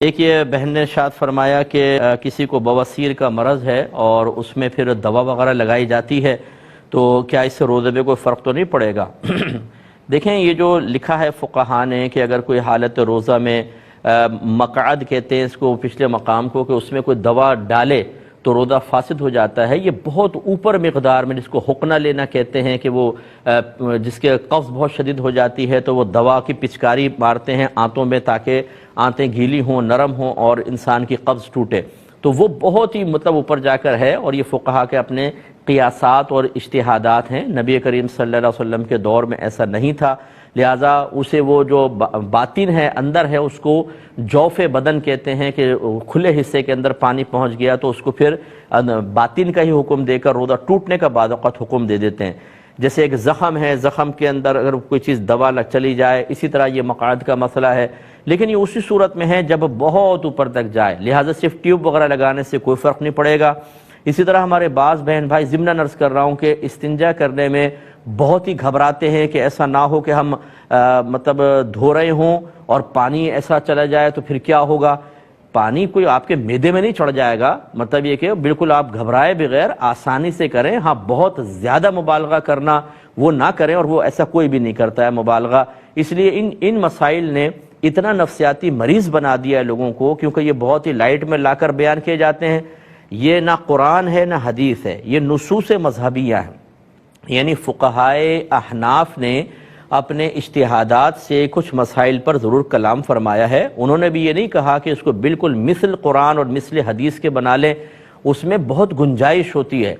ایک یہ بہن نے ارشاد فرمایا کہ کسی کو بواسیر کا مرض ہے اور اس میں پھر دوا وغیرہ لگائی جاتی ہے تو کیا اس سے روزے میں کوئی فرق تو نہیں پڑے گا؟ دیکھیں، یہ جو لکھا ہے فقہا نے کہ اگر کوئی حالت روزہ میں مقعد کہتے ہیں اس کو پچھلے مقام کو، کہ اس میں کوئی دوا ڈالے تو روزہ فاسد ہو جاتا ہے، یہ بہت اوپر مقدار میں، جس کو حقنہ لینا کہتے ہیں، کہ وہ جس کے قبض بہت شدید ہو جاتی ہے تو وہ دوا کی پچکاری مارتے ہیں آنتوں میں تاکہ آنتیں گیلی ہوں، نرم ہوں اور انسان کی قبض ٹوٹے، تو وہ بہت ہی اوپر جا کر ہے، اور یہ فقہا کے اپنے قیاسات اور اجتہادات ہیں۔ نبی کریم صلی اللہ علیہ وسلم کے دور میں ایسا نہیں تھا، لہٰذا اسے وہ جو باطن ہے، اندر ہے، اس کو جوف بدن کہتے ہیں، کہ کھلے حصے کے اندر پانی پہنچ گیا تو اس کو پھر باطن کا ہی حکم دے کر روزہ ٹوٹنے کا بعض اوقات حکم دے دیتے ہیں۔ جیسے ایک زخم ہے، زخم کے اندر اگر کوئی چیز دوا چلی جائے، اسی طرح یہ مقعد کا مسئلہ ہے، لیکن یہ اسی صورت میں ہے جب بہت اوپر تک جائے، لہٰذا صرف ٹیوب وغیرہ لگانے سے کوئی فرق نہیں پڑے گا۔ اسی طرح ہمارے بعض بہن بھائی ضمناً عرض کر رہا ہوں کہ استنجا کرنے میں بہت ہی گھبراتے ہیں کہ ایسا نہ ہو کہ ہم دھو رہے ہوں اور پانی ایسا چلا جائے تو پھر کیا ہوگا۔ پانی کوئی آپ کے معدے میں نہیں چڑھ جائے گا، مطلب یہ کہ بالکل آپ گھبرائے بغیر آسانی سے کریں۔ ہاں، بہت زیادہ مبالغہ کرنا وہ نہ کریں، اور وہ ایسا کوئی بھی نہیں کرتا ہے مبالغہ۔ اس لیے ان مسائل نے اتنا نفسیاتی مریض بنا دیا ہے لوگوں کو، کیونکہ یہ بہت ہی لائٹ میں لا کر بیان کیے جاتے ہیں۔ یہ نہ قرآن ہے نہ حدیث ہے، یہ نصوص مذہبیہ ہیں، یعنی فقہائے احناف نے اپنے اجتہادات سے کچھ مسائل پر ضرور کلام فرمایا ہے۔ انہوں نے بھی یہ نہیں کہا کہ اس کو بالکل مثل قرآن اور مثل حدیث کے بنا لیں، اس میں بہت گنجائش ہوتی ہے،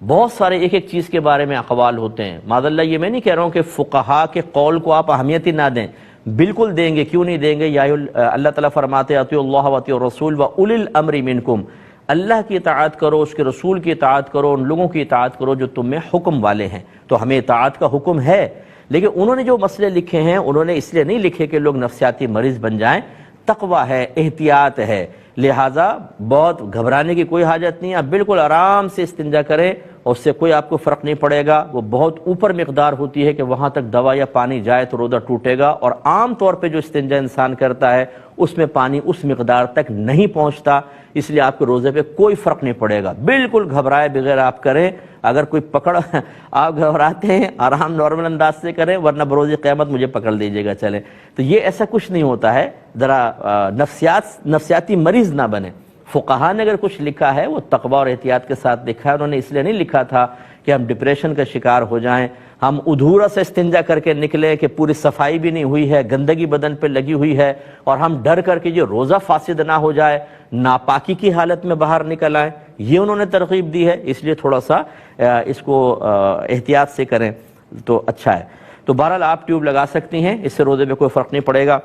بہت سارے ایک ایک چیز کے بارے میں اقوال ہوتے ہیں۔ معاذ اللہ، یہ میں نہیں کہہ رہا ہوں کہ فقہا کے قول کو آپ اہمیت ہی نہ دیں، بالکل دیں گے، کیوں نہیں دیں گے۔ اللہ تعالیٰ فرماتے ہیں اطیعوا اللہ واطیعوا الرسول واولی الامر منکم، اللہ کی اطاعت کرو، اس کے رسول کی اطاعت کرو، ان لوگوں کی اطاعت کرو جو تم میں حکم والے ہیں۔ تو ہمیں اطاعت کا حکم ہے، لیکن انہوں نے جو مسئلے لکھے ہیں انہوں نے اس لیے نہیں لکھے کہ لوگ نفسیاتی مریض بن جائیں۔ تقویٰ ہے، احتیاط ہے، لہٰذا بہت گھبرانے کی کوئی حاجت نہیں ہے، آپ بالکل آرام سے استنجا کریں اور اس سے کوئی آپ کو فرق نہیں پڑے گا۔ وہ بہت اوپر مقدار ہوتی ہے کہ وہاں تک دوا یا پانی جائے تو روزہ ٹوٹے گا، اور عام طور پہ جو استنجا انسان کرتا ہے اس میں پانی اس مقدار تک نہیں پہنچتا، اس لیے آپ کے روزے پہ کوئی فرق نہیں پڑے گا۔ بالکل گھبرائے بغیر آپ کریں، اگر کوئی آپ گھبراتے ہیں آرام نارمل انداز سے کریں، ورنہ بروز قیامت مجھے پکڑ لیجیے گا چلیں۔ تو یہ ایسا کچھ نہیں ہوتا ہے، ذرا نفسیاتی مریض نہ بنے۔ فقہا نے اگر کچھ لکھا ہے وہ تقویٰ اور احتیاط کے ساتھ لکھا ہے، انہوں نے اس لیے نہیں لکھا تھا کہ ہم ڈپریشن کا شکار ہو جائیں، ہم ادھورا سے استنجا کر کے نکلیں کہ پوری صفائی بھی نہیں ہوئی ہے، گندگی بدن پہ لگی ہوئی ہے، اور ہم ڈر کر کے جو روزہ فاسد نہ ہو جائے، ناپاکی کی حالت میں باہر نکل آئیں، یہ انہوں نے ترغیب دی ہے۔ اس لیے تھوڑا سا اس کو احتیاط سے کریں تو اچھا ہے۔ تو بہرحال آپ ٹیوب لگا سکتی ہیں، اس سے روزے میں کوئی فرق نہیں پڑے گا۔